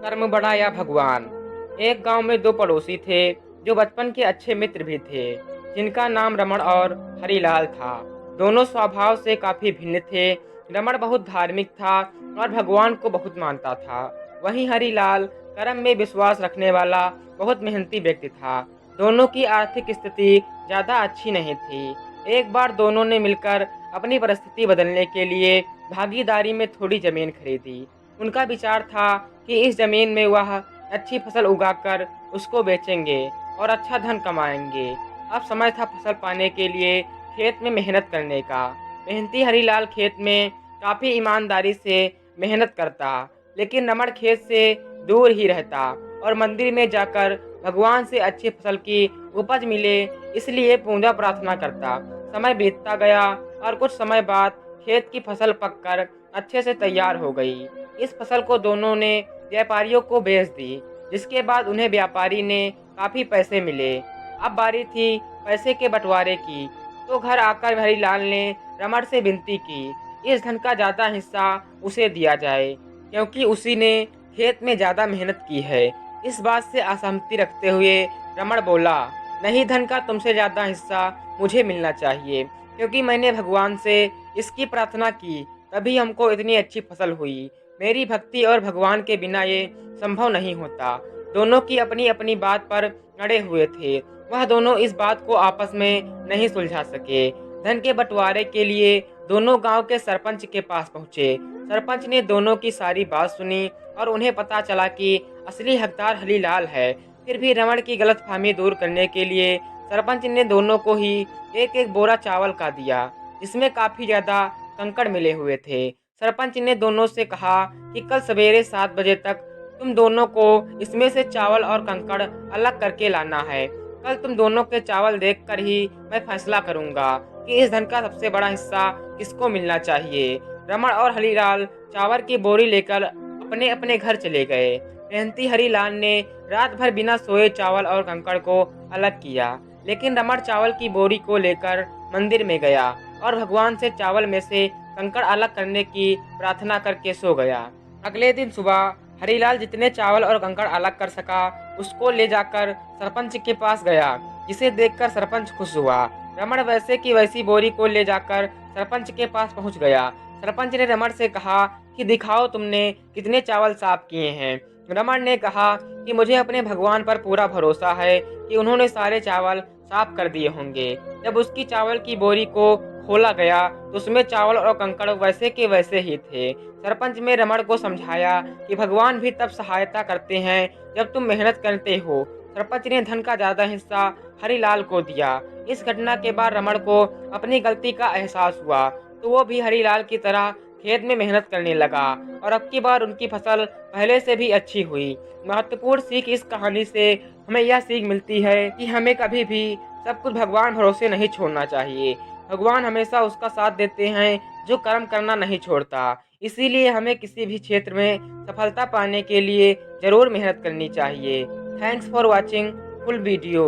कर्म बड़ा या भगवान। एक गांव में दो पड़ोसी थे जो बचपन के अच्छे मित्र भी थे, जिनका नाम रमण और हरिलाल था। दोनों स्वभाव से काफी भिन्न थे। रमण बहुत धार्मिक था और भगवान को बहुत मानता था। वहीं हरिलाल कर्म में विश्वास रखने वाला बहुत मेहनती व्यक्ति था। दोनों की आर्थिक स्थिति ज्यादा अच्छी नहीं थी। एक बार दोनों ने मिलकर अपनी परिस्थिति बदलने के लिए भागीदारी में थोड़ी जमीन खरीदी। उनका विचार था कि इस जमीन में वह अच्छी फसल उगाकर उसको बेचेंगे और अच्छा धन कमाएंगे। अब समय था फसल पाने के लिए खेत में मेहनत करने का। मेहनती हरीलाल खेत में काफी ईमानदारी से मेहनत करता, लेकिन रमण खेत से दूर ही रहता और मंदिर में जाकर भगवान से अच्छी फसल की उपज मिले इसलिए पूजा प्रार्थना करता। समय बीतता गया और कुछ समय बाद खेत की फसल पककर अच्छे से तैयार हो गई। इस फसल को दोनों ने व्यापारियों को बेच दी, जिसके बाद उन्हें व्यापारी ने काफी पैसे मिले। अब बारी थी पैसे के बंटवारे की, तो घर आकर हरिलाल ने रमण से विनती की, इस धन का ज्यादा हिस्सा उसे दिया जाए, क्योंकि उसी ने खेत में ज्यादा मेहनत की है। इस बात से असहमति रखते हुए रमण बोला, नहीं, धन का तुमसे ज्यादा हिस्सा मुझे मिलना चाहिए, क्योंकि मैंने भगवान से इसकी प्रार्थना की, तभी हमको इतनी अच्छी फसल हुई। मेरी भक्ति और भगवान के बिना ये संभव नहीं होता। दोनों की अपनी अपनी बात पर अड़े हुए थे। वह दोनों इस बात को आपस में नहीं सुलझा सके। धन के बंटवारे के लिए दोनों गांव के सरपंच के पास पहुंचे। सरपंच ने दोनों की सारी बात सुनी और उन्हें पता चला कि असली हकदार हरीलाल है। फिर भी रमण की गलतफहमी दूर करने के लिए सरपंच ने दोनों को ही एक एक बोरा चावल का दिया, जिसमें काफी ज्यादा कंकड़ मिले हुए थे। सरपंच ने दोनों से कहा कि कल सवेरे 7 बजे तक तुम दोनों को इसमें से चावल और कंकड़ अलग करके लाना है। कल तुम दोनों के चावल देखकर ही मैं फैसला करूंगा कि इस धन का सबसे बड़ा हिस्सा किसको मिलना चाहिए। रमण और हरिलाल चावल की बोरी लेकर अपने अपने घर चले गए। मेहनती हरिलाल ने रात भर बिना सोए चावल और कंकड़ को अलग किया, लेकिन रमण चावल की बोरी को लेकर मंदिर में गया और भगवान से चावल में से कंकड़ अलग करने की प्रार्थना करके सो गया। अगले दिन सुबह हरिलाल जितने चावल और कंकड़ अलग कर सका उसको ले जाकर सरपंच के पास गया, जिसे देखकर सरपंच खुश हुआ। रमण वैसे की वैसी बोरी को ले जाकर सरपंच के पास पहुंच गया। सरपंच ने रमण से कहा कि दिखाओ तुमने कितने चावल साफ किए हैं। रमण ने कहा कि मुझे अपने भगवान पर पूरा भरोसा है कि उन्होंने सारे चावल साफ कर दिए होंगे। जब उसकी चावल की बोरी को खोला गया तो उसमें चावल और कंकड़ वैसे के वैसे ही थे। सरपंच ने रमण को समझाया कि भगवान भी तब सहायता करते हैं जब तुम मेहनत करते हो। सरपंच ने धन का ज्यादा हिस्सा हरिलाल को दिया। इस घटना के बाद रमण को अपनी गलती का एहसास हुआ, तो वो भी हरिलाल की तरह खेत में मेहनत करने लगा और अब की बार उनकी फसल पहले से भी अच्छी हुई। महत्वपूर्ण सीख इस कहानी से हमें यह सीख मिलती है कि हमें कभी भी सब कुछ भगवान भरोसे नहीं छोड़ना चाहिए। भगवान हमेशा उसका साथ देते हैं जो कर्म करना नहीं छोड़ता। इसीलिए हमें किसी भी क्षेत्र में सफलता पाने के लिए जरूर मेहनत करनी चाहिए। Thanks for watching full video.